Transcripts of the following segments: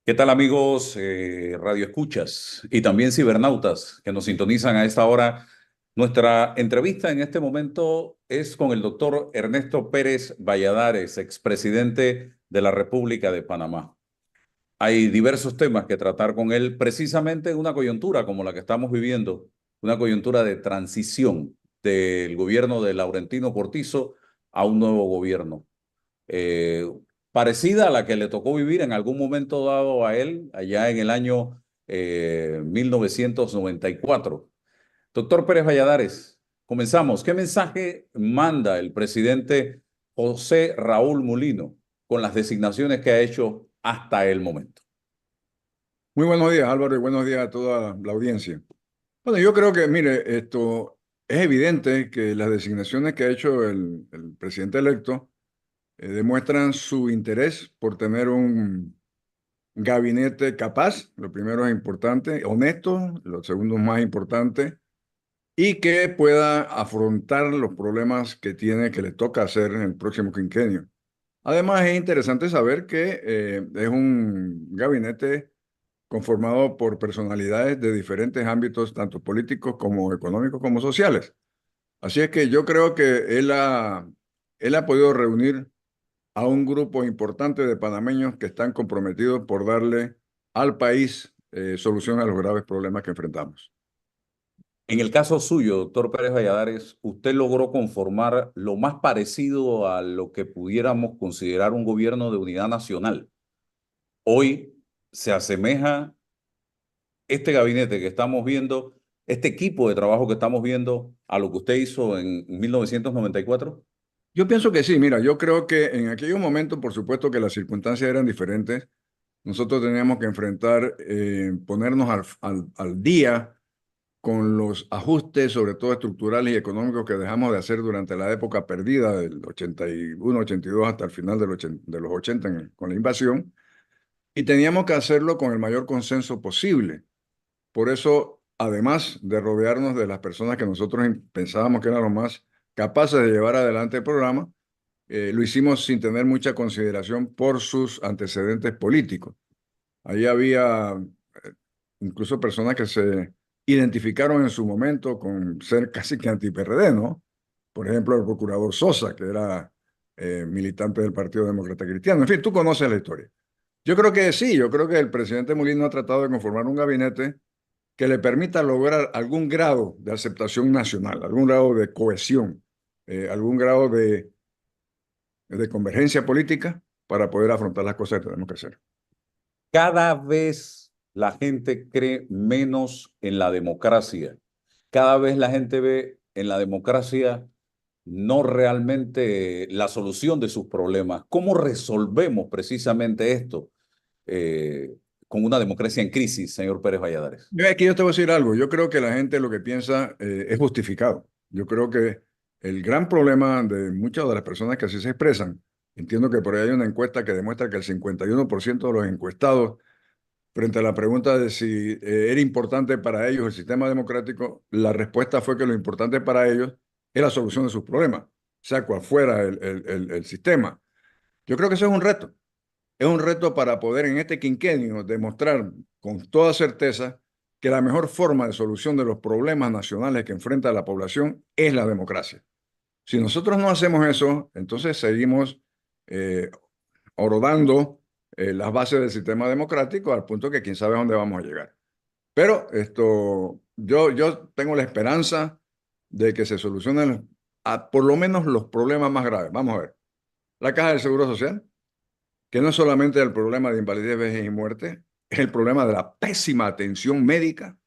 ¿Qué tal amigos Radio Escuchas y también cibernautas que nos sintonizan a esta hora? Nuestra entrevista en este momento es con el doctor Ernesto Pérez Valladares, expresidente de la República de Panamá. Hay diversos temas que tratar con él, precisamente en una coyuntura como la que estamos viviendo, una coyuntura de transición del gobierno de Laurentino Cortizo a un nuevo gobierno eh, parecida a la que le tocó vivir en algún momento dado a él allá en el año 1994. Doctor Pérez Valladares, comenzamos. ¿Qué mensaje manda el presidente José Raúl Mulino con las designaciones que ha hecho hasta el momento? Muy buenos días, Álvaro, y buenos días a toda la audiencia. Bueno, yo creo que, mire, esto es evidente que las designaciones que ha hecho el presidente electo demuestran su interés por tener un gabinete capaz, lo primero es importante, honesto, lo segundo es más importante, y que pueda afrontar los problemas que tiene, que le toca hacer en el próximo quinquenio. Además, es interesante saber que es un gabinete conformado por personalidades de diferentes ámbitos, tanto políticos como económicos como sociales. Así es que yo creo que él ha podido reunir a un grupo importante de panameños que están comprometidos por darle al país solución a los graves problemas que enfrentamos. En el caso suyo, doctor Pérez Valladares, usted logró conformar lo más parecido a lo que pudiéramos considerar un gobierno de unidad nacional. Hoy se asemeja este gabinete que estamos viendo, este equipo de trabajo que estamos viendo a lo que usted hizo en 1994. Yo pienso que sí, mira, yo creo que en aquellos momentos, por supuesto que las circunstancias eran diferentes. Nosotros teníamos que enfrentar, ponernos al día con los ajustes, sobre todo estructurales y económicos, que dejamos de hacer durante la época perdida del 81, 82 hasta el final de los 80 con la invasión, y teníamos que hacerlo con el mayor consenso posible. Por eso, además de rodearnos de las personas que nosotros pensábamos que eran los más capaces de llevar adelante el programa, lo hicimos sin tener mucha consideración por sus antecedentes políticos. Ahí había incluso personas que se identificaron en su momento con ser casi que anti-PRD, ¿no? Por ejemplo, el procurador Sosa, que era militante del Partido Demócrata Cristiano. En fin, tú conoces la historia. Yo creo que sí, yo creo que el presidente Molino ha tratado de conformar un gabinete que le permita lograr algún grado de aceptación nacional, algún grado de cohesión, algún grado de convergencia política para poder afrontar las cosas que tenemos que hacer. Cada vez la gente cree menos en la democracia. Cada vez la gente ve en la democracia no realmente la solución de sus problemas. ¿Cómo resolvemos precisamente esto con una democracia en crisis, señor Pérez Valladares? Aquí yo te voy a decir algo. Yo creo que la gente lo que piensa es justificado. Yo creo que el gran problema de muchas de las personas que así se expresan, entiendo que por ahí hay una encuesta que demuestra que el 51% de los encuestados, frente a la pregunta de si era importante para ellos el sistema democrático, la respuesta fue que lo importante para ellos es la solución de sus problemas, sea cual fuera el sistema. Yo creo que eso es un reto. Es un reto para poder en este quinquenio demostrar con toda certeza que la mejor forma de solución de los problemas nacionales que enfrenta la población es la democracia. Si nosotros no hacemos eso, entonces seguimos eh, horadando las bases del sistema democrático al punto que quién sabe a dónde vamos a llegar. Pero yo tengo la esperanza de que se solucionen por lo menos los problemas más graves. Vamos a ver. La Caja del Seguro Social, que no es solamente el problema de invalidez, vejez y muerte, es el problema de la pésima atención médica,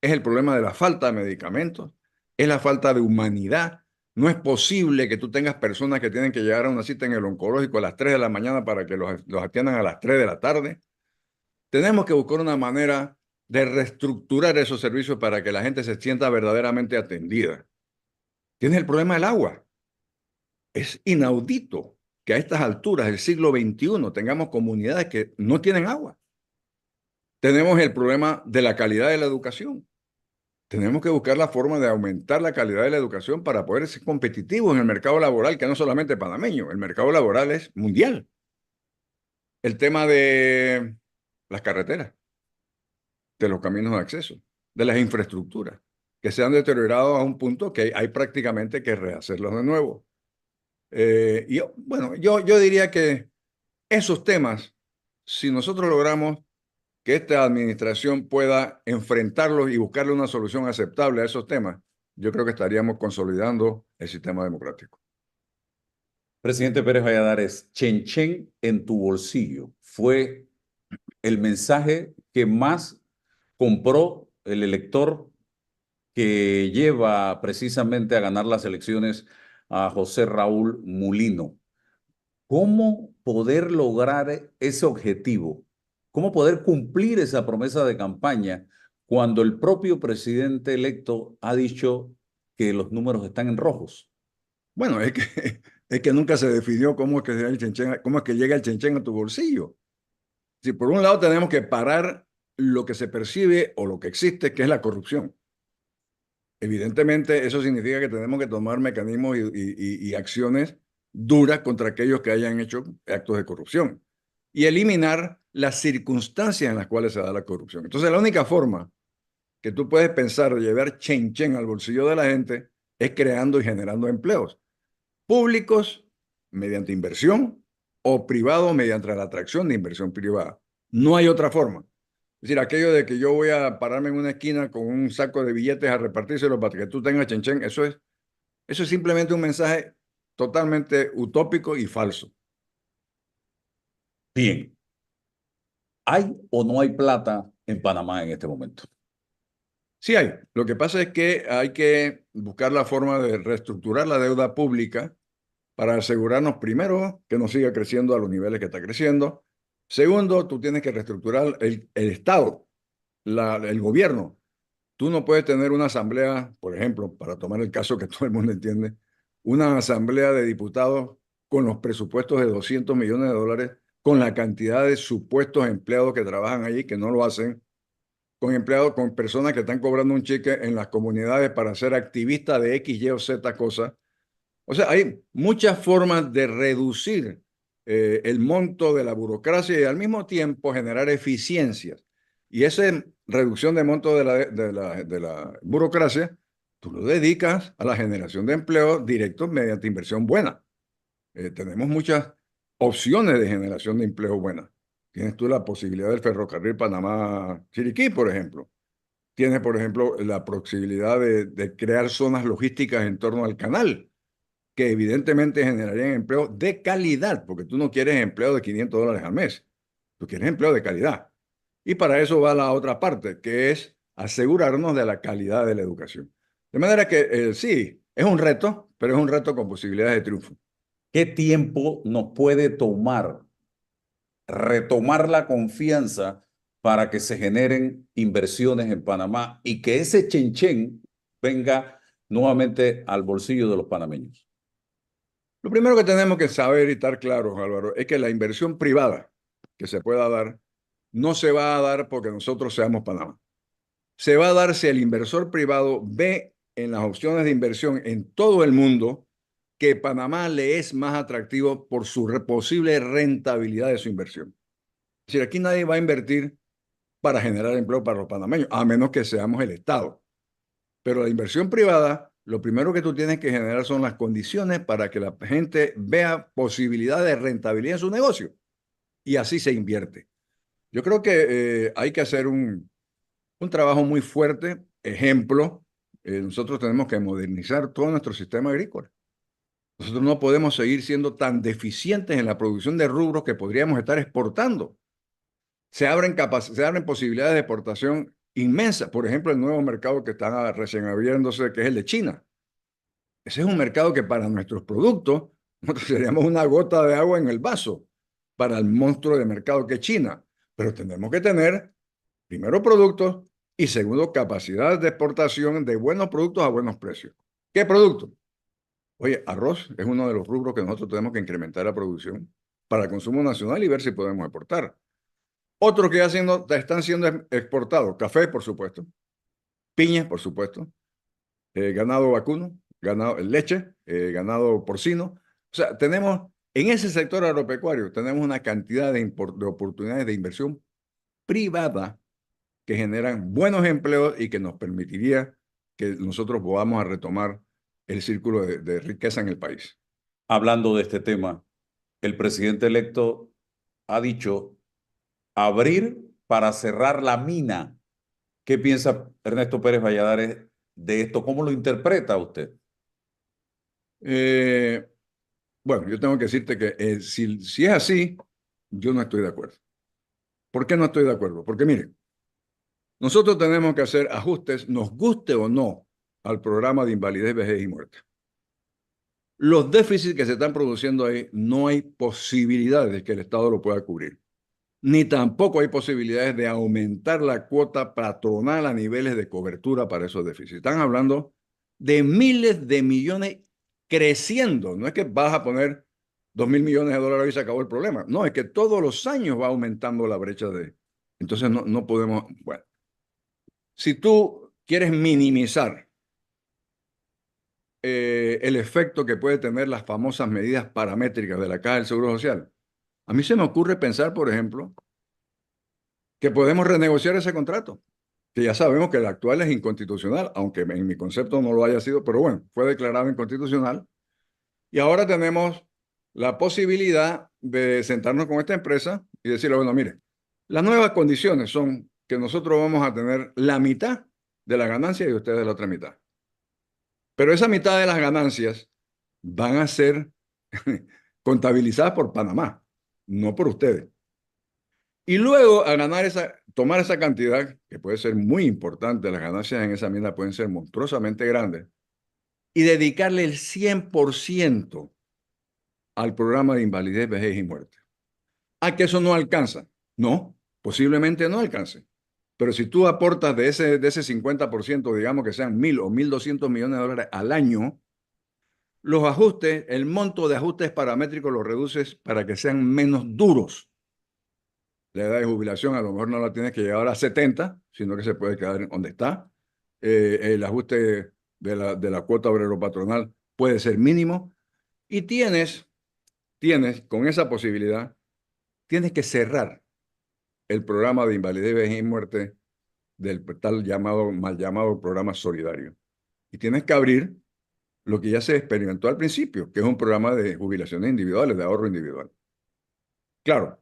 es el problema de la falta de medicamentos, es la falta de humanidad. No es posible que tú tengas personas que tienen que llegar a una cita en el oncológico a las 3 de la mañana para que los atiendan a las 3 de la tarde. Tenemos que buscar una manera de reestructurar esos servicios para que la gente se sienta verdaderamente atendida. Tienes el problema del agua. Es inaudito que a estas alturas del siglo XXI tengamos comunidades que no tienen agua. Tenemos el problema de la calidad de la educación. Tenemos que buscar la forma de aumentar la calidad de la educación para poder ser competitivos en el mercado laboral, que no es solamente panameño, el mercado laboral es mundial. El tema las carreteras, de los caminos de acceso, de las infraestructuras, que se han deteriorado a un punto que hay prácticamente que rehacerlos de nuevo. Bueno, yo diría que esos temas, si nosotros logramos que esta administración pueda enfrentarlos y buscarle una solución aceptable a esos temas, yo creo que estaríamos consolidando el sistema democrático. Presidente Pérez Valladares, Chen Chen en tu bolsillo fue el mensaje que más compró el elector que lleva precisamente a ganar las elecciones a José Raúl Mulino. ¿Cómo poder lograr ese objetivo? ¿Cómo poder cumplir esa promesa de campaña cuando el propio presidente electo ha dicho que los números están en rojos? Bueno, es que nunca se definió cómo es que, cómo es que llega el chenchen a tu bolsillo. Si por un lado tenemos que parar lo que se percibe o lo que existe, que es la corrupción. Evidentemente, eso significa que tenemos que tomar mecanismos y acciones duras contra aquellos que hayan hecho actos de corrupción y eliminar las circunstancias en las cuales se da la corrupción. Entonces, la única forma que tú puedes pensar de llevar chen chen al bolsillo de la gente es creando y generando empleos públicos mediante inversión o privados mediante la atracción de inversión privada. No hay otra forma. Es decir, aquello de que yo voy a pararme en una esquina con un saco de billetes a repartírselo para que tú tengas chen chen, eso es simplemente un mensaje totalmente utópico y falso. Bien, ¿hay o no hay plata en Panamá en este momento? Sí hay. Lo que pasa es que hay que buscar la forma de reestructurar la deuda pública para asegurarnos, primero, que no siga creciendo a los niveles que está creciendo. Segundo, tú tienes que reestructurar el Estado, el gobierno. Tú no puedes tener una asamblea, por ejemplo, para tomar el caso que todo el mundo entiende, una asamblea de diputados con los presupuestos de 200 millones de dólares, con la cantidad de supuestos empleados que trabajan allí, que no lo hacen, con empleados, con personas que están cobrando un cheque en las comunidades para ser activistas de X, Y o Z cosas. O sea, hay muchas formas de reducir el monto de la burocracia y al mismo tiempo generar eficiencias. Y esa reducción de monto de la burocracia, tú lo dedicas a la generación de empleo directo mediante inversión buena. Tenemos muchas opciones de generación de empleo buena. Tienes tú la posibilidad del ferrocarril Panamá-Chiriquí, por ejemplo. Tienes, por ejemplo, la posibilidad de crear zonas logísticas en torno al canal que evidentemente generarían empleo de calidad, porque tú no quieres empleo de $500 al mes, tú quieres empleo de calidad. Y para eso va la otra parte, que es asegurarnos de la calidad de la educación. De manera que sí, es un reto, pero es un reto con posibilidades de triunfo. ¿Qué tiempo nos puede tomar retomar la confianza para que se generen inversiones en Panamá y que ese chenchen venga nuevamente al bolsillo de los panameños? Lo primero que tenemos que saber y estar claros, Álvaro, es que la inversión privada que se pueda dar no se va a dar porque nosotros seamos Panamá. Se va a dar si el inversor privado ve en las opciones de inversión en todo el mundo que Panamá le es más atractivo por su posible rentabilidad de su inversión. Es decir, aquí nadie va a invertir para generar empleo para los panameños, a menos que seamos el Estado. Pero la inversión privada, lo primero que tú tienes que generar son las condiciones para que la gente vea posibilidad de rentabilidad en su negocio. Y así se invierte. Yo creo que hay que hacer un trabajo muy fuerte. Ejemplo, nosotros tenemos que modernizar todo nuestro sistema agrícola. Nosotros no podemos seguir siendo tan deficientes en la producción de rubros que podríamos estar exportando. Se abren posibilidades de exportación inmensas. Por ejemplo, el nuevo mercado que está recién abriéndose, que es el de China. Ese es un mercado que para nuestros productos, nosotros seríamos una gota de agua en el vaso para el monstruo de mercado que es China. Pero tenemos que tener, primero, productos y segundo, capacidad de exportación de buenos productos a buenos precios. ¿Qué producto? Oye, arroz es uno de los rubros que nosotros tenemos que incrementar la producción para el consumo nacional y ver si podemos exportar. Otros que están siendo exportados, café, por supuesto, piña, por supuesto, ganado vacuno, ganado, leche, ganado porcino. O sea, tenemos, en ese sector agropecuario, tenemos una cantidad de oportunidades de inversión privada que generan buenos empleos y que nos permitiría que nosotros podamos a retomar el círculo de riqueza en el país. Hablando de este tema, el presidente electo ha dicho abrir para cerrar la mina. ¿Qué piensa Ernesto Pérez Valladares de esto? ¿Cómo lo interpreta usted? Eh, bueno, yo tengo que decirte que si es así, yo no estoy de acuerdo. ¿Por qué no estoy de acuerdo? Porque mire, nosotros tenemos que hacer ajustes, nos guste o no, al programa de invalidez, vejez y muerte. Los déficits que se están produciendo ahí, no hay posibilidades de que el Estado lo pueda cubrir, ni tampoco hay posibilidades de aumentar la cuota patronal a niveles de cobertura para esos déficits. Están hablando de miles de millones creciendo. No es que vas a poner 2.000 millones de dólares y se acabó el problema. No, es que todos los años va aumentando la brecha de... Entonces no podemos... Bueno, si tú quieres minimizar el efecto que puede tener las famosas medidas paramétricas de la Caja del Seguro Social, a mí se me ocurre pensar, por ejemplo, que podemos renegociar ese contrato, que ya sabemos que el actual es inconstitucional, aunque en mi concepto no lo haya sido, pero bueno, fue declarado inconstitucional. Y ahora tenemos la posibilidad de sentarnos con esta empresa y decirle, bueno, mire, las nuevas condiciones son que nosotros vamos a tener la mitad de la ganancia y ustedes la otra mitad. Pero esa mitad de las ganancias van a ser contabilizadas por Panamá, no por ustedes. Y luego, al tomar esa cantidad, que puede ser muy importante, las ganancias en esa mina pueden ser monstruosamente grandes, y dedicarle el 100% al programa de invalidez, vejez y muerte. ¿A que eso no alcanza? No, posiblemente no alcance. Pero si tú aportas de ese 50%, digamos que sean 1.000 o 1.200 millones de dólares al año, los ajustes, el monto de ajustes paramétricos los reduces para que sean menos duros. La edad de jubilación a lo mejor no la tienes que llevar a 70, sino que se puede quedar donde está. El ajuste de la cuota obrero patronal puede ser mínimo. Y con esa posibilidad, tienes que cerrar el programa de invalidez, vejez y muerte del tal mal llamado programa solidario. Y tienes que abrir lo que ya se experimentó al principio, que es un programa de jubilaciones individuales, de ahorro individual. Claro,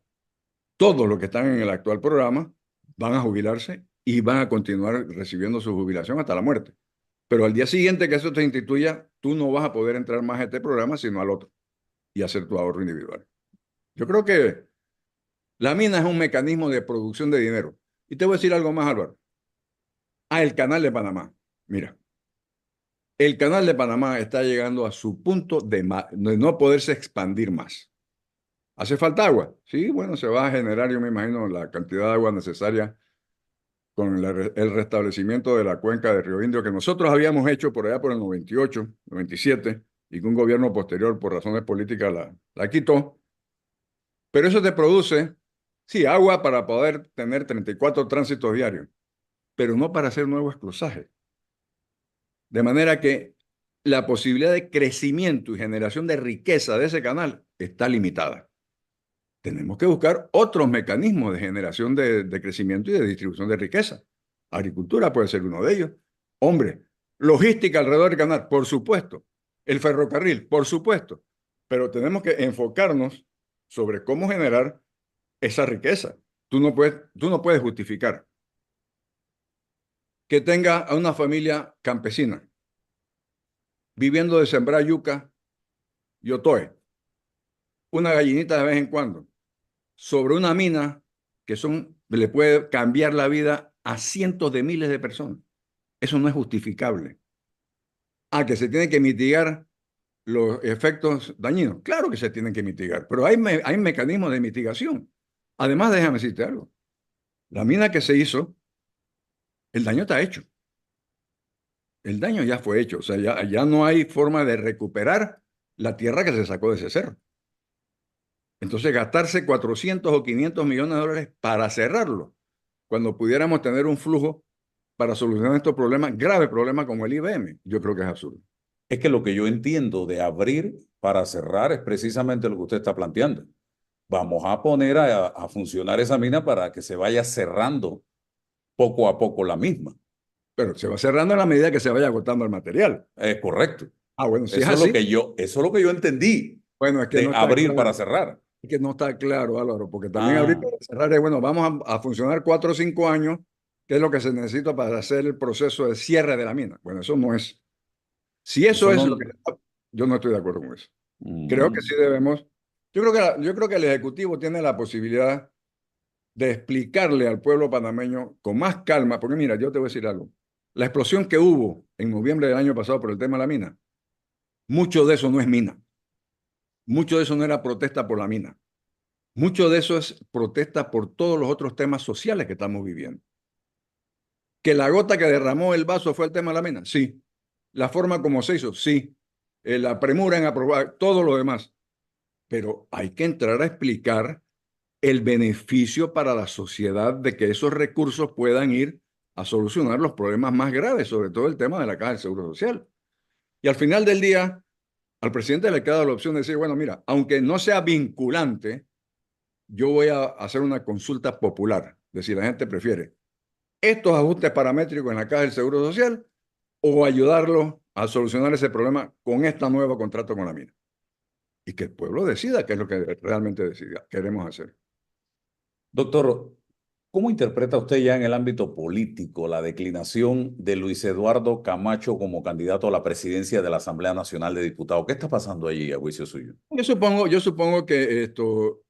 todos los que están en el actual programa van a jubilarse y van a continuar recibiendo su jubilación hasta la muerte. Pero al día siguiente que eso te instituya, tú no vas a poder entrar más a este programa, sino al otro, y hacer tu ahorro individual. Yo creo que la mina es un mecanismo de producción de dinero. Y te voy a decir algo más, Álvaro. El canal de Panamá. Mira, el canal de Panamá está llegando a su punto de no poderse expandir más. ¿Hace falta agua? Sí, bueno, se va a generar, yo me imagino, la cantidad de agua necesaria con el restablecimiento de la cuenca de Río Indio que nosotros habíamos hecho por allá por el 98, 97, y que un gobierno posterior, por razones políticas, la quitó. Pero eso te produce, sí, agua para poder tener 34 tránsitos diarios, pero no para hacer nuevos esclusajes. De manera que la posibilidad de crecimiento y generación de riqueza de ese canal está limitada. Tenemos que buscar otros mecanismos de generación de crecimiento y de distribución de riqueza. Agricultura puede ser uno de ellos. Hombre, logística alrededor del canal, por supuesto. El ferrocarril, por supuesto. Pero tenemos que enfocarnos sobre cómo generar esa riqueza. Tú no puedes justificar que tenga a una familia campesina viviendo de sembrar yuca y otoe, una gallinita de vez en cuando, sobre una mina le puede cambiar la vida a cientos de miles de personas. Eso no es justificable. Que se tienen que mitigar los efectos dañinos. Claro que se tienen que mitigar, pero hay mecanismos de mitigación. Además, déjame decirte algo. La mina que se hizo, el daño está hecho. El daño ya fue hecho. O sea, ya no hay forma de recuperar la tierra que se sacó de ese cerro. Entonces, gastarse 400 o 500 millones de dólares para cerrarlo, cuando pudiéramos tener un flujo para solucionar estos problemas, graves problemas como el IBM, yo creo que es absurdo. Es que lo que yo entiendo de abrir para cerrar es precisamente lo que usted está planteando. vamos a poner a funcionar esa mina para que se vaya cerrando poco a poco la misma. Pero se va cerrando a la medida que se vaya agotando el material. Es correcto. Ah, bueno, si es Eso es lo así, que eso es lo que yo entendí bueno, es que de no está abrir claro. para cerrar. Es que no está claro, Álvaro, porque también abrir Ah, para cerrar es, bueno, vamos a funcionar 4 o 5 años, que es lo que se necesita para hacer el proceso de cierre de la mina. Bueno, eso no es. Si eso eso es lo que... no. Yo no estoy de acuerdo con eso. Creo que sí Mm. debemos... yo creo que el Ejecutivo tiene la posibilidad de explicarle al pueblo panameño con más calma, porque mira, yo te voy a decir algo. La explosión que hubo en noviembre del año pasado por el tema de la mina, mucho de eso no es mina. Mucho de eso no era protesta por la mina. Mucho de eso es protesta por todos los otros temas sociales que estamos viviendo. Que la gota que derramó el vaso fue el tema de la mina, sí. La forma como se hizo, sí. La premura en aprobar, todo lo demás. Pero hay que entrar a explicar el beneficio para la sociedad de que esos recursos puedan ir a solucionar los problemas más graves, sobre todo el tema de la Caja del Seguro Social. Y al final del día, al presidente le queda la opción de decir, bueno, mira, aunque no sea vinculante, yo voy a hacer una consulta popular, de si la gente prefiere estos ajustes paramétricos en la Caja del Seguro Social o ayudarlo a solucionar ese problema con este nuevo contrato con la mina. Y que el pueblo decida qué es lo que realmente queremos hacer. Doctor, ¿cómo interpreta usted ya en el ámbito político la declinación de Luis Eduardo Camacho como candidato a la presidencia de la Asamblea Nacional de Diputados? ¿Qué está pasando allí, a juicio suyo? Yo supongo que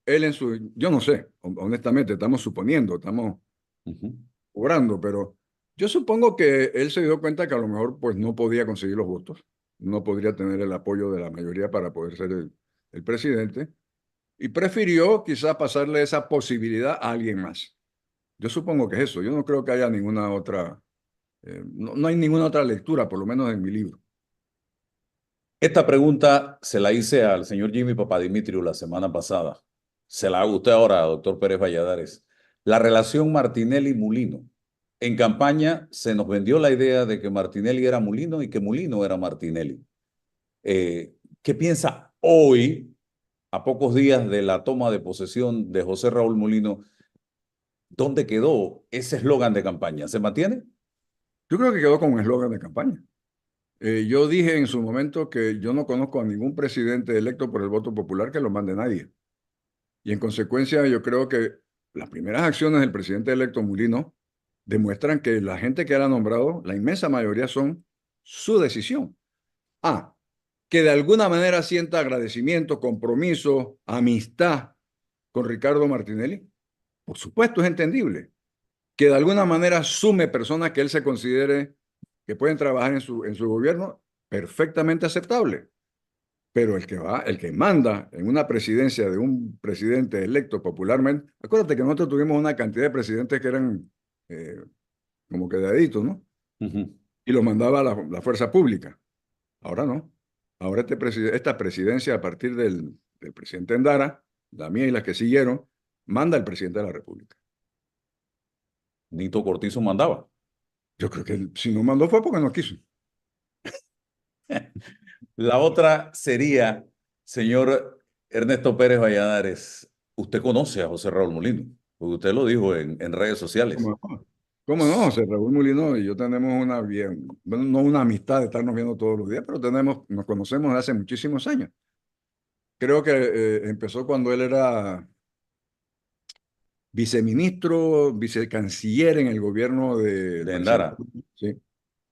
él en su, yo no sé, honestamente, estamos suponiendo, estamos Ujú. obrando, pero yo supongo que él se dio cuenta que a lo mejor pues no podía conseguir los votos, no podría tener el apoyo de la mayoría para poder ser el presidente, y prefirió quizás pasarle esa posibilidad a alguien más. Yo supongo que es eso, yo no creo que haya ninguna otra, no hay ninguna otra lectura, por lo menos en mi libro. Esta pregunta se la hice al señor Jimmy Papadimitriou la semana pasada. Se la hago usted ahora, doctor Pérez Valladares. La relación Martinelli-Mulino. En campaña se nos vendió la idea de que Martinelli era Mulino y que Mulino era Martinelli. ¿Qué piensa hoy, a pocos días de la toma de posesión de José Raúl Mulino? ¿Dónde quedó ese eslogan de campaña? ¿Se mantiene? Yo creo que quedó como un eslogan de campaña. Yo dije en su momento que yo no conozco a ningún presidente electo por el voto popular que lo mande nadie. Y en consecuencia, yo creo que las primeras acciones del presidente electo Mulino demuestran que la gente que él ha nombrado, la inmensa mayoría son su decisión. Ah, que de alguna manera sienta agradecimiento, compromiso, amistad con Ricardo Martinelli. Por supuesto, es entendible. Que de alguna manera sume personas que él se considere que pueden trabajar en su gobierno, perfectamente aceptable. Pero el que manda en una presidencia de un presidente electo popularmente, acuérdate que nosotros tuvimos una cantidad de presidentes que eran eh, como quedaditos, ¿no? Ujú. Y los mandaba la fuerza pública. Ahora no. Ahora esta presidencia, a partir del presidente Endara, la mía y las que siguieron, manda el presidente de la República. Nito Cortizo mandaba. Yo creo que si no mandó fue porque no quiso. La otra sería, señor Ernesto Pérez Valladares, usted conoce a José Raúl Molino, porque usted lo dijo en redes sociales. ¿Cómo no? ¿Cómo no? José Raúl Mulino y yo tenemos una bien, bueno, no una amistad de estarnos viendo todos los días, pero nos conocemos desde hace muchísimos años. Creo que empezó cuando él era viceministro, vicecanciller en el gobierno del De presidente. Endara. Sí.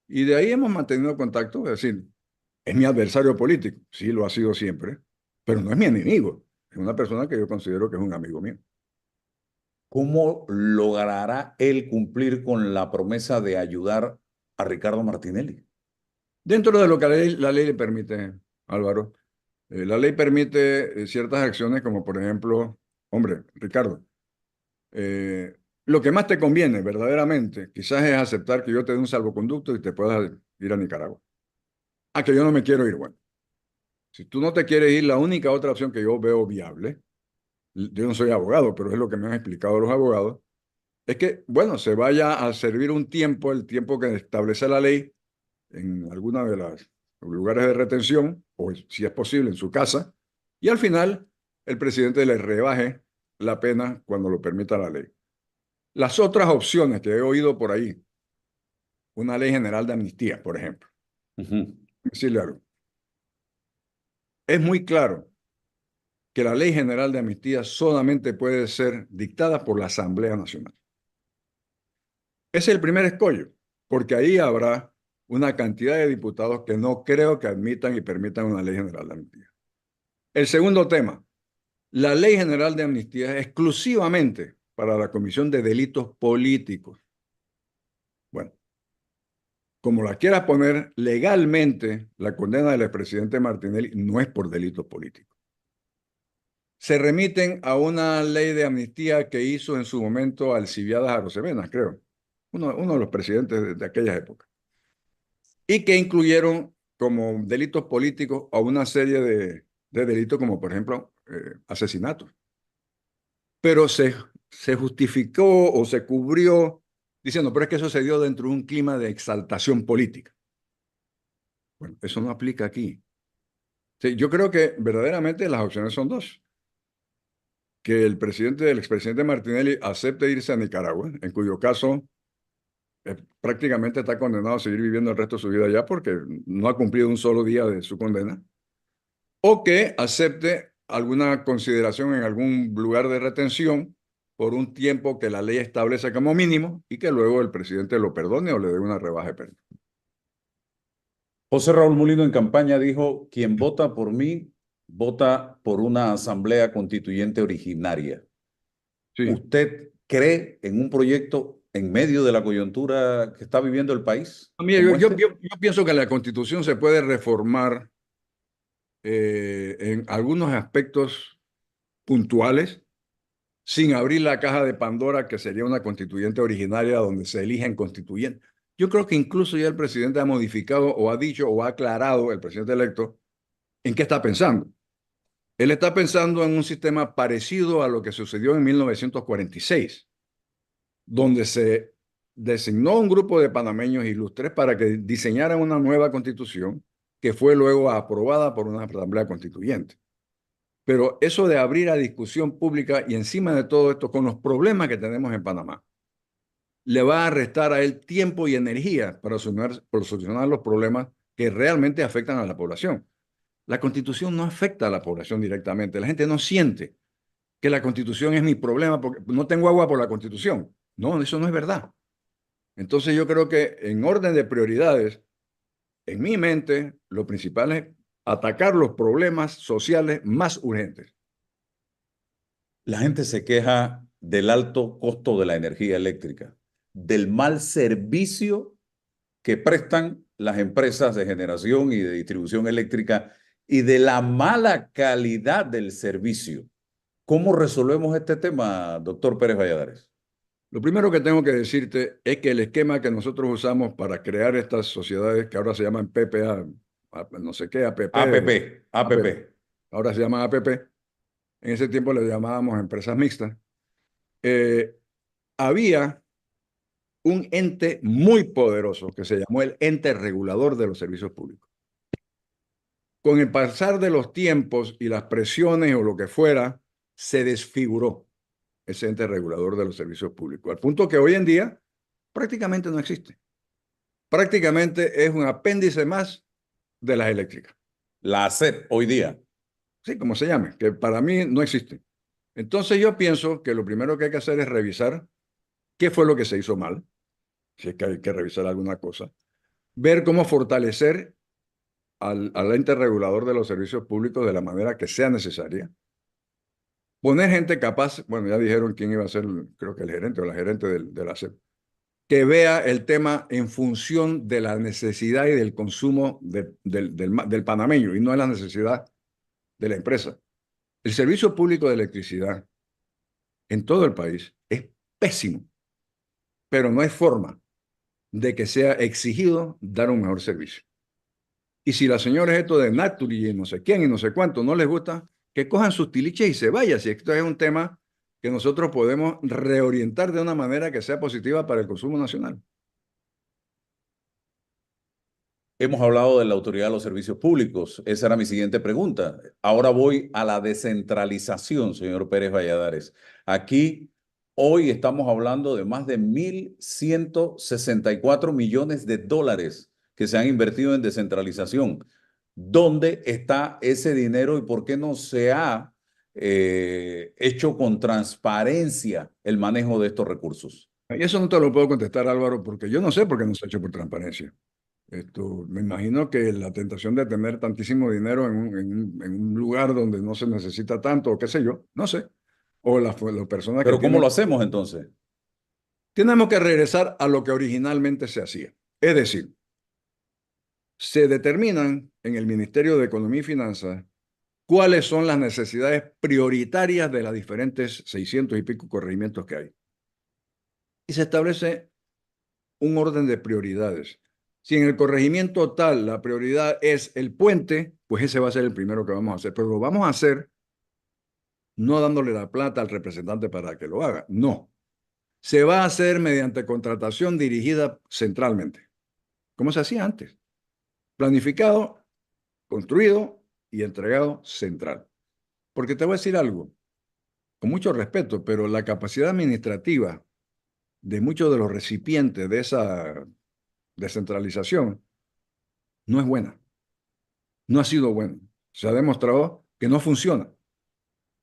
Y de ahí hemos mantenido contacto, es decir, es mi adversario político, sí lo ha sido siempre, pero no es mi enemigo, es una persona que yo considero que es un amigo mío. ¿Cómo logrará él cumplir con la promesa de ayudar a Ricardo Martinelli? Dentro de lo que la ley le permite, Álvaro, la ley permite ciertas acciones como por ejemplo, hombre, Ricardo, lo que más te conviene verdaderamente quizás es aceptar que yo te dé un salvoconducto y te puedas ir a Nicaragua. Ah, que yo no me quiero ir. Bueno, si tú no te quieres ir, la única otra opción que yo veo viable, yo no soy abogado, pero es lo que me han explicado los abogados, es que, bueno, se vaya a servir un tiempo, el tiempo que establece la ley en alguna de los lugares de retención, o si es posible en su casa, y al final el presidente le rebaje la pena cuando lo permita la ley. Las otras opciones que he oído por ahí, una ley general de amnistía, por ejemplo, Ujú. decirle algo. Es muy claro que la ley general de amnistía solamente puede ser dictada por la Asamblea Nacional. Ese es el primer escollo, porque ahí habrá una cantidad de diputados que no creo que admitan y permitan una ley general de amnistía. El segundo tema, la ley general de amnistía es exclusivamente para la Comisión de Delitos Políticos. Bueno, como la quieras poner, legalmente la condena del expresidente Martinelli no es por delitos políticos. Se remiten a una ley de amnistía que hizo en su momento Alcibiades Arosemena, creo, uno de los presidentes de aquella época, y que incluyeron como delitos políticos a una serie de delitos como, por ejemplo, asesinatos. Pero se justificó o se cubrió diciendo, pero es que eso se dio dentro de un clima de exaltación política. Bueno, eso no aplica aquí. Sí, yo creo que verdaderamente las opciones son dos. Que el expresidente Martinelli acepte irse a Nicaragua, en cuyo caso prácticamente está condenado a seguir viviendo el resto de su vida allá porque no ha cumplido un solo día de su condena, o que acepte alguna consideración en algún lugar de retención por un tiempo que la ley establece como mínimo y que luego el presidente lo perdone o le dé una rebaja de pena. José Raúl Mulino en campaña dijo, quien vota por mí, vota por una asamblea constituyente originaria. Sí, ¿Usted cree en un proyecto en medio de la coyuntura que está viviendo el país mire, como este? yo pienso que la Constitución se puede reformar en algunos aspectos puntuales sin abrir la caja de Pandora, que sería una constituyente originaria donde se eligen constituyentes. Yo creo que incluso ya el presidente ha modificado o ha dicho o ha aclarado, el presidente electo, en qué está pensando. Él está pensando en un sistema parecido a lo que sucedió en 1946, donde se designó un grupo de panameños ilustres para que diseñaran una nueva constitución que fue luego aprobada por una asamblea constituyente. Pero eso de abrir a discusión pública y encima de todo esto, con los problemas que tenemos en Panamá, le va a restar a él tiempo y energía para solucionar los problemas que realmente afectan a la población. La Constitución no afecta a la población directamente. La gente no siente que la Constitución es mi problema porque no tengo agua por la Constitución. No, eso no es verdad. Entonces yo creo que en orden de prioridades, en mi mente, lo principal es atacar los problemas sociales más urgentes. La gente se queja del alto costo de la energía eléctrica, del mal servicio que prestan las empresas de generación y de distribución eléctrica y de la mala calidad del servicio. ¿Cómo resolvemos este tema, doctor Pérez Valladares? Lo primero que tengo que decirte es que el esquema que nosotros usamos para crear estas sociedades que ahora se llaman PPA, no sé qué, APP, APP, APP. APP, ahora se llaman APP, en ese tiempo le llamábamos empresas mixtas, eh, había un ente muy poderoso que se llamó el ente regulador de los servicios públicos. Con el pasar de los tiempos y las presiones o lo que fuera, se desfiguró ese ente regulador de los servicios públicos, al punto que hoy en día prácticamente no existe. Prácticamente es un apéndice más de las eléctricas. La ACEP hoy día. Sí, como se llame, que para mí no existe. Entonces yo pienso que lo primero que hay que hacer es revisar qué fue lo que se hizo mal, si es que hay que revisar alguna cosa, ver cómo fortalecer al ente regulador de los servicios públicos de la manera que sea necesaria, poner gente capaz, bueno, ya dijeron quién iba a ser, creo que el gerente o la gerente de la SEP, que vea el tema en función de la necesidad y del consumo del panameño y no de la necesidad de la empresa. El servicio público de electricidad en todo el país es pésimo, pero no hay forma de que sea exigido dar un mejor servicio. Y si las señoras esto de Naturgy y no sé quién y no sé cuánto no les gusta, que cojan sus tiliches y se vayan. Si esto es un tema que nosotros podemos reorientar de una manera que sea positiva para el consumo nacional. Hemos hablado de la Autoridad de los Servicios Públicos. Esa era mi siguiente pregunta. Ahora voy a la descentralización, señor Pérez Valladares. Aquí, hoy estamos hablando de más de 1.164 millones de dólares que se han invertido en descentralización. ¿Dónde está ese dinero y por qué no se ha hecho con transparencia el manejo de estos recursos? Y eso no te lo puedo contestar, Álvaro, porque yo no sé por qué no se ha hecho por transparencia. Me imagino que la tentación de tener tantísimo dinero en un lugar donde no se necesita tanto, o qué sé yo, no sé. O las personas que Pero ¿cómo tienen. lo hacemos entonces? Tenemos que regresar a lo que originalmente se hacía. Es decir, se determinan en el Ministerio de Economía y Finanzas cuáles son las necesidades prioritarias de las diferentes 600 y pico corregimientos que hay. Y se establece un orden de prioridades. Si en el corregimiento tal la prioridad es el puente, pues ese va a ser el primero que vamos a hacer. Pero lo vamos a hacer no dándole la plata al representante para que lo haga. No. Se va a hacer mediante contratación dirigida centralmente, como se hacía antes. Planificado, construido y entregado central. Porque te voy a decir algo, con mucho respeto, pero la capacidad administrativa de muchos de los recipientes de esa descentralización no es buena. No ha sido buena. Se ha demostrado que no funciona,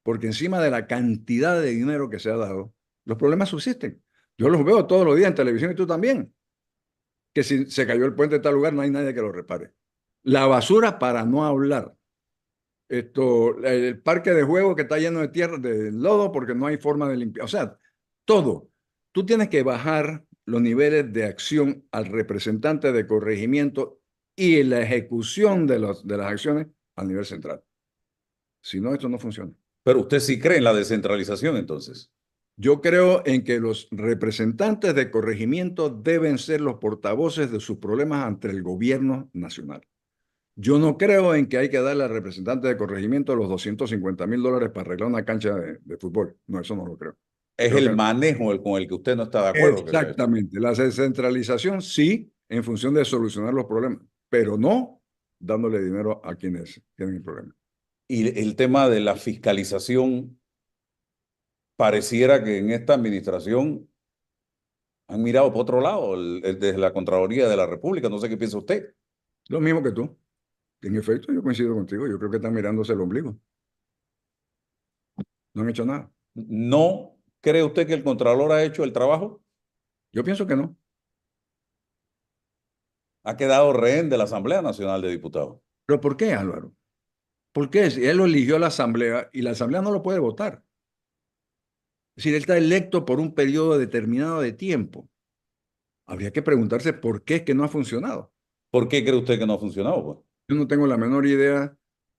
porque encima de la cantidad de dinero que se ha dado, los problemas subsisten. Yo los veo todos los días en televisión y tú también, que si se cayó el puente en tal lugar no hay nadie que lo repare. La basura para no hablar. El parque de juego que está lleno de tierra, de lodo, porque no hay forma de limpiar. O sea, todo. Tú tienes que bajar los niveles de acción al representante de corregimiento y la ejecución de las acciones a nivel central. Si no, esto no funciona. Pero usted sí cree en la descentralización entonces. Yo creo en que los representantes de corregimiento deben ser los portavoces de sus problemas ante el gobierno nacional. Yo no creo en que hay que darle al representante de corregimiento los $250,000 para arreglar una cancha de fútbol. No, eso no lo creo. Es Creo el que manejo con el que usted no está de acuerdo, creo esto. exactamente. La descentralización sí, en función de solucionar los problemas, pero no dándole dinero a quienes tienen el problema. Y el tema de la fiscalización, pareciera que en esta administración han mirado por otro lado, desde la Contraloría de la República. No sé qué piensa usted. Lo mismo que tú. En efecto, yo coincido contigo. Yo creo que están mirándose el ombligo. No han hecho nada. ¿No cree usted que el Contralor ha hecho el trabajo? Yo pienso que no. Ha quedado rehén de la Asamblea Nacional de Diputados. ¿Pero por qué, Álvaro? ¿Por qué? Si él lo eligió la Asamblea y la Asamblea no lo puede votar. Es decir, él está electo por un periodo determinado de tiempo. Habría que preguntarse por qué es que no ha funcionado. ¿Por qué cree usted que no ha funcionado, pues? Yo no tengo la menor idea,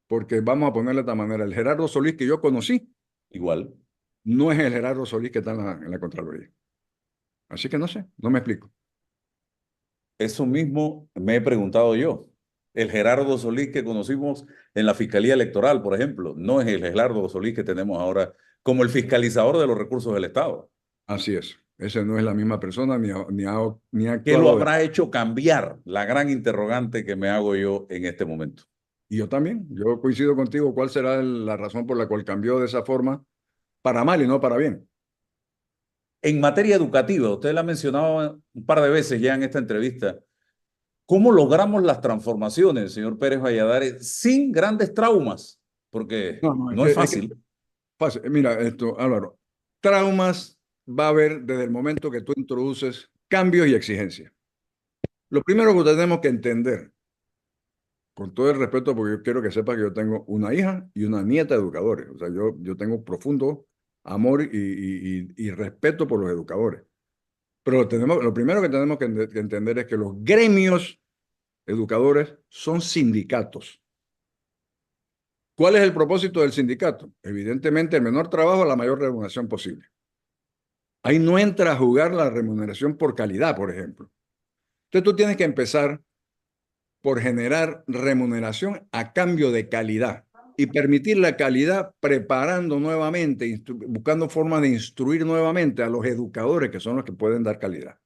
porque vamos a ponerle de esta manera. El Gerardo Solís que yo conocí Igual. no es el Gerardo Solís que está en la Contraloría. Así que no sé, no me explico. Eso mismo me he preguntado yo. El Gerardo Solís que conocimos en la Fiscalía Electoral, por ejemplo, no es el Gerardo Solís que tenemos ahora como el fiscalizador de los recursos del Estado. Así es. Ese no es la misma persona ni ha ¿Qué lo actuado. habrá hecho cambiar? La gran interrogante que me hago yo en este momento. Y yo también. Yo coincido contigo. ¿Cuál será la razón por la cual cambió de esa forma? Para mal y no para bien. En materia educativa, usted la ha mencionado un par de veces ya en esta entrevista. ¿Cómo logramos las transformaciones, señor Pérez Valladares, sin grandes traumas? Porque No, no, no es fácil. mira, Álvaro, traumas va a haber desde el momento que tú introduces cambios y exigencias. Lo primero que tenemos que entender, con todo el respeto, porque yo quiero que sepa que yo tengo una hija y una nieta educadores. O sea, yo tengo profundo amor y respeto por los educadores. Pero lo primero que tenemos que entender es que los gremios educadores son sindicatos. ¿Cuál es el propósito del sindicato? Evidentemente, el menor trabajo, la mayor remuneración posible. Ahí no entra a jugar la remuneración por calidad, por ejemplo. Entonces tú tienes que empezar por generar remuneración a cambio de calidad y permitir la calidad preparando nuevamente, buscando formas de instruir nuevamente a los educadores que son los que pueden dar calidad.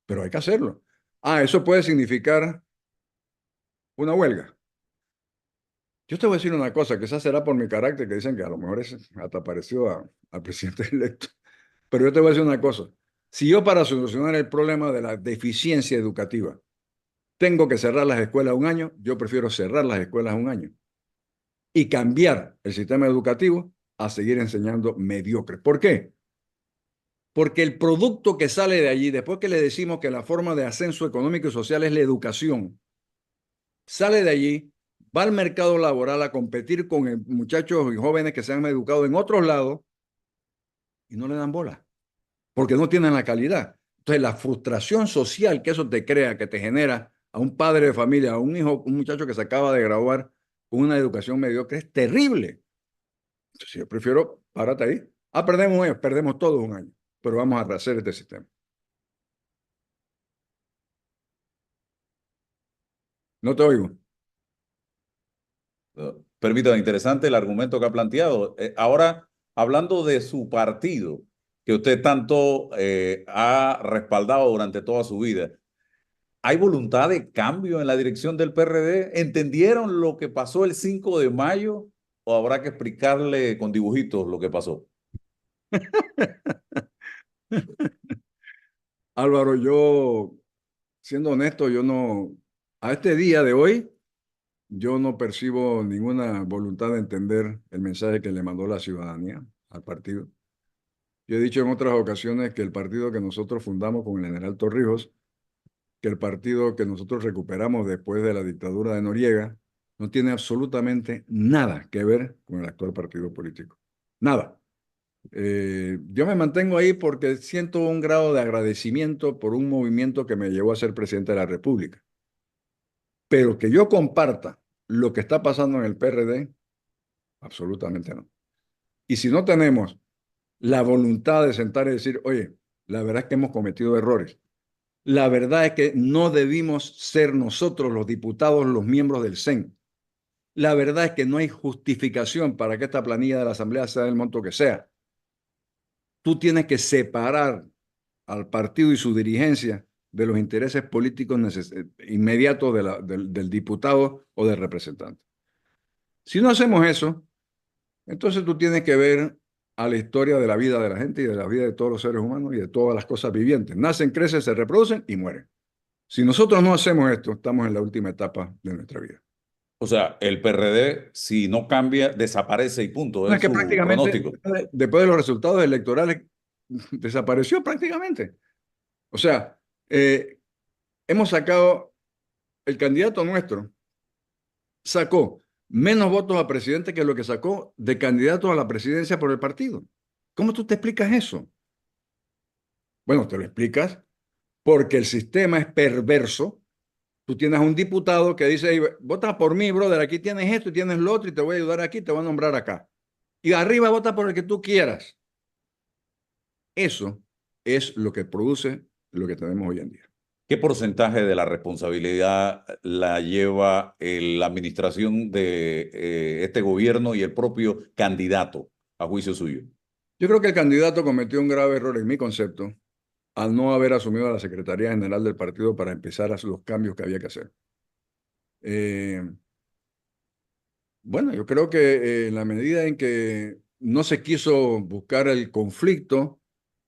Pero hay que hacerlo. Eso puede significar una huelga. Yo te voy a decir una cosa, quizás será por mi carácter, que dicen que a lo mejor es hasta parecido al presidente electo, pero yo te voy a decir una cosa. Si yo para solucionar el problema de la deficiencia educativa tengo que cerrar las escuelas un año, yo prefiero cerrar las escuelas un año y cambiar el sistema educativo a seguir enseñando mediocre. ¿Por qué? Porque el producto que sale de allí, después que le decimos que la forma de ascenso económico y social es la educación, sale de allí, va al mercado laboral a competir con muchachos y jóvenes que se han educado en otros lados y no le dan bola, porque no tienen la calidad. Entonces, la frustración social que eso te crea, que te genera a un padre de familia, a un hijo, un muchacho que se acaba de graduar con una educación mediocre, es terrible. Entonces, yo prefiero, párate ahí. Ah, perdemos un año, perdemos todos un año, pero vamos a rehacer este sistema. No te oigo. Permítame, interesante el argumento que ha planteado. Ahora, hablando de su partido, que usted tanto ha respaldado durante toda su vida, ¿hay voluntad de cambio en la dirección del PRD? ¿Entendieron lo que pasó el 5 de mayo o habrá que explicarle con dibujitos lo que pasó? Álvaro, yo, siendo honesto, yo no, a este día de hoy, yo no percibo ninguna voluntad de entender el mensaje que le mandó la ciudadanía al partido. Yo he dicho en otras ocasiones que el partido que nosotros fundamos con el general Torrijos, que el partido que nosotros recuperamos después de la dictadura de Noriega, no tiene absolutamente nada que ver con el actual partido político. Nada. Yo me mantengo ahí porque siento un grado de agradecimiento por un movimiento que me llevó a ser presidente de la República. Pero que yo comparta lo que está pasando en el PRD, absolutamente no. Y si no tenemos la voluntad de sentar y decir, oye, la verdad es que hemos cometido errores. La verdad es que no debimos ser nosotros los diputados, los miembros del CEN. La verdad es que no hay justificación para que esta planilla de la Asamblea sea del monto que sea. Tú tienes que separar al partido y su dirigencia de los intereses políticos inmediatos del diputado o del representante. Si no hacemos eso, entonces tú tienes que ver a la historia de la vida de la gente y de la vida de todos los seres humanos y de todas las cosas vivientes. Nacen, crecen, se reproducen y mueren. Si nosotros no hacemos esto, estamos en la última etapa de nuestra vida. O sea, el PRD, si no cambia, desaparece y punto, No, es es que su prácticamente, pronóstico. después de los resultados electorales, desapareció prácticamente. O sea, hemos sacado, el candidato nuestro sacó menos votos a presidente que lo que sacó de candidatos a la presidencia por el partido. ¿Cómo tú te explicas eso? Bueno, te lo explicas porque el sistema es perverso. Tú tienes a un diputado que dice, "Ey, vota por mí, brother, aquí tienes esto y tienes lo otro y te voy a ayudar aquí, te voy a nombrar acá. Y arriba vota por el que tú quieras." Eso es lo que produce lo que tenemos hoy en día. ¿Qué porcentaje de la responsabilidad la lleva la administración de este gobierno y el propio candidato a juicio suyo? Yo creo que el candidato cometió un grave error en mi concepto al no haber asumido la Secretaría General del partido para empezar a hacer los cambios que había que hacer. Eh, bueno, yo creo que en la medida en que no se quiso buscar el conflicto,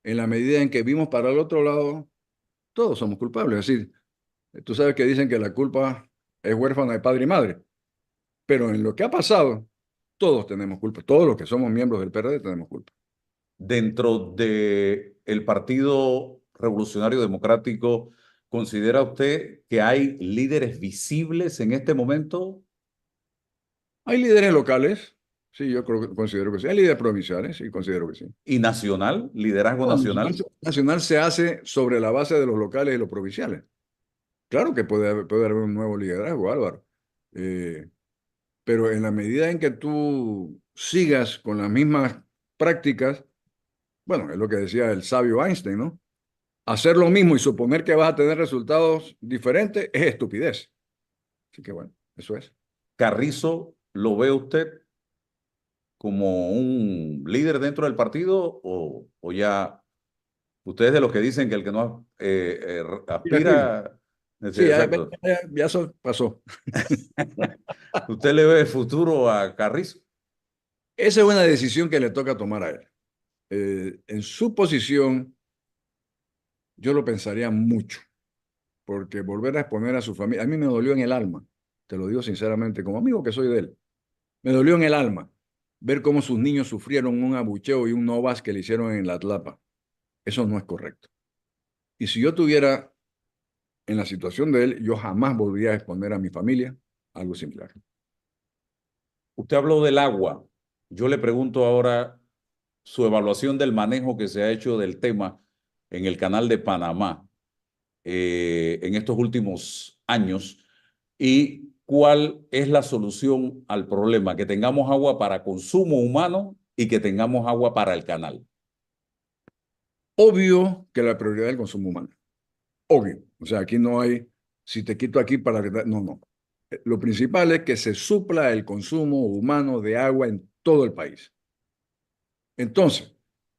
en la medida en que vimos para el otro lado, todos somos culpables. Es decir, tú sabes que dicen que la culpa es huérfana de padre y madre, pero en lo que ha pasado, todos tenemos culpa. Todos los que somos miembros del PRD tenemos culpa. Dentro de el Partido Revolucionario Democrático, ¿considera usted que hay líderes visibles en este momento Hay líderes locales, sí, yo creo, considero que sí. Hay líderes provinciales, sí, considero que sí. y nacional, liderazgo No, nacional? nacional se hace sobre la base de los locales y los provinciales. Claro que puede haber un nuevo liderazgo, Álvaro. Eh, pero en la medida en que tú sigas con las mismas prácticas, bueno, es lo que decía el sabio Einstein, ¿no? Hacer lo mismo y suponer que vas a tener resultados diferentes es estupidez. Así que bueno, eso es. ¿Carrizo lo ve usted como un líder dentro del partido o ya usted es de los que dicen que el que no Mira, Steve, aspira? Sí, exacto. ya eso pasó. ¿Usted le ve futuro a Carrizo? Esa es una decisión que le toca tomar a él. En su posición, yo lo pensaría mucho, porque volver a exponer a su familia, a mí me dolió en el alma, te lo digo sinceramente, como amigo que soy de él, me dolió en el alma ver cómo sus niños sufrieron un abucheo y un novas que le hicieron en la Atlapa. Eso no es correcto. Y si yo estuviera en la situación de él, yo jamás volvería a exponer a mi familia a algo similar. Usted habló del agua. Yo le pregunto ahora su evaluación del manejo que se ha hecho del tema en el canal de Panamá en estos últimos años y cuál es la solución al problema, que tengamos agua para consumo humano y que tengamos agua para el canal. Obvio que la prioridad es el consumo humano. Obvio. O sea, aquí no hay, si te quito aquí para que... No, no. Lo principal es que se supla el consumo humano de agua en todo el país. Entonces,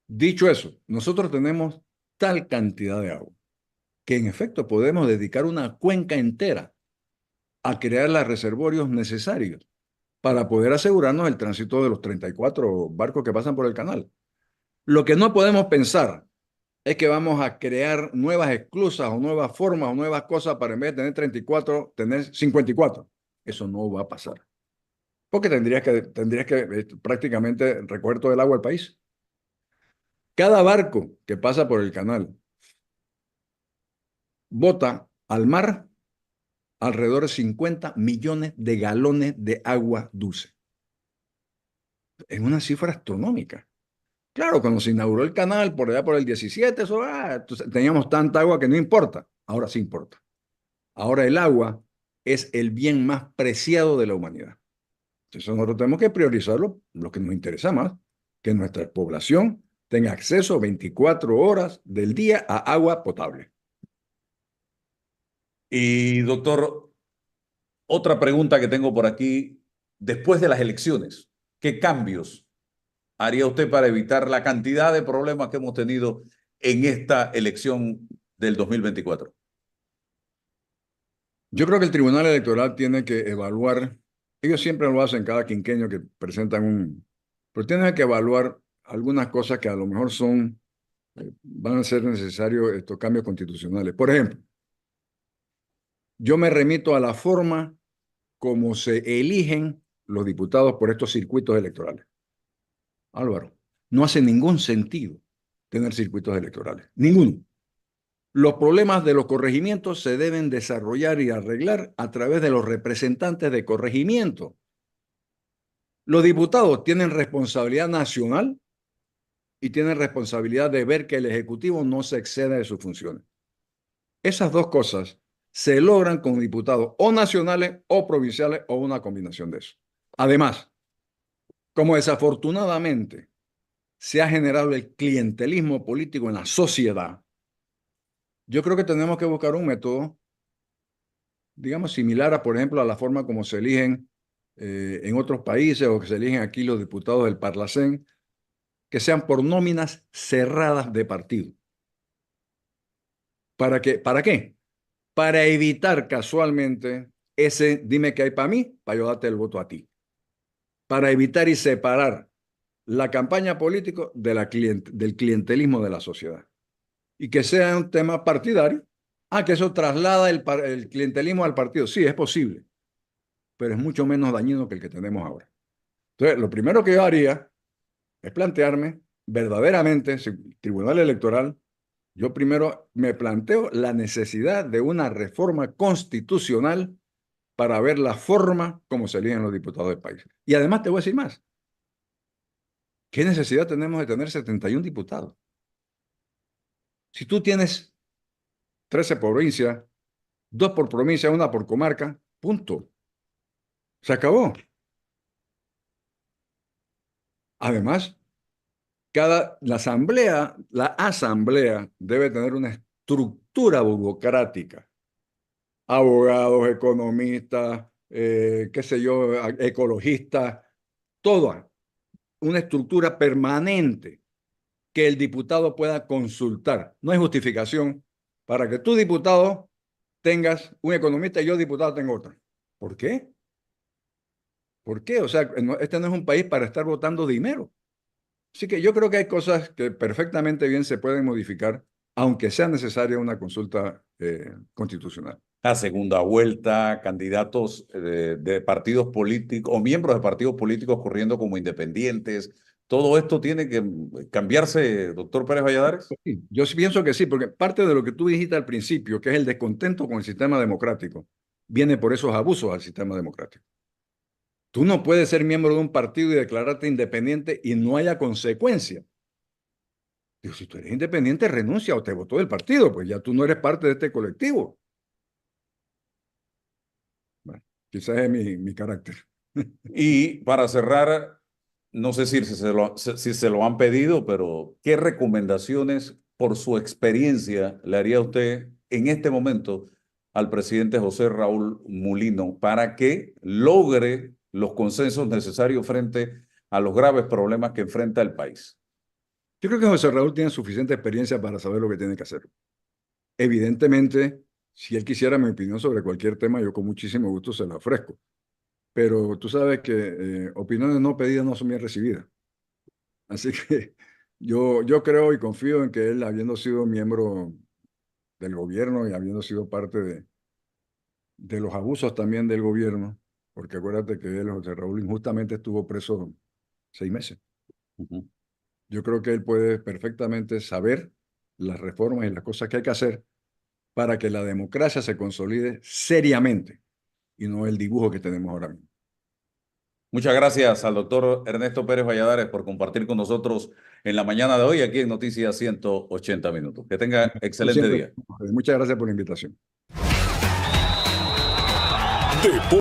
dicho eso, nosotros tenemos tal cantidad de agua que en efecto podemos dedicar una cuenca entera a crear los reservorios necesarios para poder asegurarnos el tránsito de los 34 barcos que pasan por el canal. Lo que no podemos pensar es que vamos a crear nuevas esclusas o nuevas formas o nuevas cosas para en vez de tener 34, tener 54. Eso no va a pasar. Porque tendrías que prácticamente recoger todo el agua del país. Cada barco que pasa por el canal bota al mar alrededor de 50 millones de galones de agua dulce. Es una cifra astronómica. Claro, cuando se inauguró el canal, por allá por el 17, eso, entonces teníamos tanta agua que no importa. Ahora sí importa. Ahora el agua es el bien más preciado de la humanidad. Entonces nosotros tenemos que priorizarlo, lo que nos interesa más, que nuestra población tenga acceso 24 horas del día a agua potable. Y doctor, otra pregunta que tengo por aquí, después de las elecciones, ¿qué cambios haría usted para evitar la cantidad de problemas que hemos tenido en esta elección del 2024? Yo creo que el Tribunal Electoral tiene que evaluar, ellos siempre lo hacen cada quinquenio que presentan pero tienen que evaluar algunas cosas que a lo mejor van a ser necesarios estos cambios constitucionales. Por ejemplo, yo me remito a la forma como se eligen los diputados por estos circuitos electorales. Álvaro, no hace ningún sentido tener circuitos electorales, ninguno. Los problemas de los corregimientos se deben desarrollar y arreglar a través de los representantes de corregimiento. Los diputados tienen responsabilidad nacional y tienen responsabilidad de ver que el Ejecutivo no se exceda de sus funciones. Esas dos cosas se logran con diputados o nacionales o provinciales o una combinación de eso. Además, como desafortunadamente se ha generado el clientelismo político en la sociedad, yo creo que tenemos que buscar un método, digamos, similar a, por ejemplo, a la forma como se eligen en otros países o que se eligen aquí los diputados del Parlacén, que sean por nóminas cerradas de partido. ¿Para qué? Para evitar casualmente ese dime qué hay para mí, para yo darte el voto a ti. Para evitar y separar la campaña política del clientelismo de la sociedad. Y que sea un tema partidario. Que eso traslada el clientelismo al partido. Sí, es posible, pero es mucho menos dañino que el que tenemos ahora. Entonces, lo primero que yo haría es plantearme verdaderamente, si el Tribunal Electoral, yo primero me planteo la necesidad de una reforma constitucional para ver la forma como se eligen los diputados del país. Y además te voy a decir más. ¿Qué necesidad tenemos de tener 71 diputados? Si tú tienes 13 provincias, 2 por provincia, una por comarca, punto. Se acabó. Además, la asamblea debe tener una estructura burocrática. Abogados, economistas, qué sé yo, ecologistas, toda una estructura permanente que el diputado pueda consultar. No hay justificación para que tu diputado tengas un economista y yo diputado tengo otro. ¿Por qué? ¿Por qué? O sea, este no es un país para estar votando dinero. Así que yo creo que hay cosas que perfectamente bien se pueden modificar, aunque sea necesaria una consulta constitucional. A segunda vuelta, candidatos de partidos políticos o miembros de partidos políticos corriendo como independientes. ¿Todo esto tiene que cambiarse, doctor Pérez Valladares? Sí, yo sí pienso que sí, porque parte de lo que tú dijiste al principio, que es el descontento con el sistema democrático, viene por esos abusos al sistema democrático. Tú no puedes ser miembro de un partido y declararte independiente y no haya consecuencia. Digo, si tú eres independiente, renuncia o te votó del partido, pues ya tú no eres parte de este colectivo. Bueno, quizás es mi carácter. Y para cerrar, no sé si se lo han pedido, pero ¿qué recomendaciones por su experiencia le haría usted en este momento al presidente José Raúl Mulino para que logre los consensos necesarios frente a los graves problemas que enfrenta el país? Yo creo que José Raúl tiene suficiente experiencia para saber lo que tiene que hacer. Evidentemente, si él quisiera mi opinión sobre cualquier tema, yo con muchísimo gusto se la ofrezco. Pero tú sabes que opiniones no pedidas no son bien recibidas. Así que yo creo y confío en que él, habiendo sido miembro del gobierno y habiendo sido parte de los abusos también del gobierno, porque acuérdate que él, José Raúl, injustamente estuvo preso 6 meses. Ujú. Yo creo que él puede perfectamente saber las reformas y las cosas que hay que hacer para que la democracia se consolide seriamente y no el dibujo que tenemos ahora mismo. Muchas gracias al doctor Ernesto Pérez Valladares por compartir con nosotros en la mañana de hoy aquí en Noticias 180 Minutos. Que tenga Tú excelente siempre, día. muchas gracias por la invitación.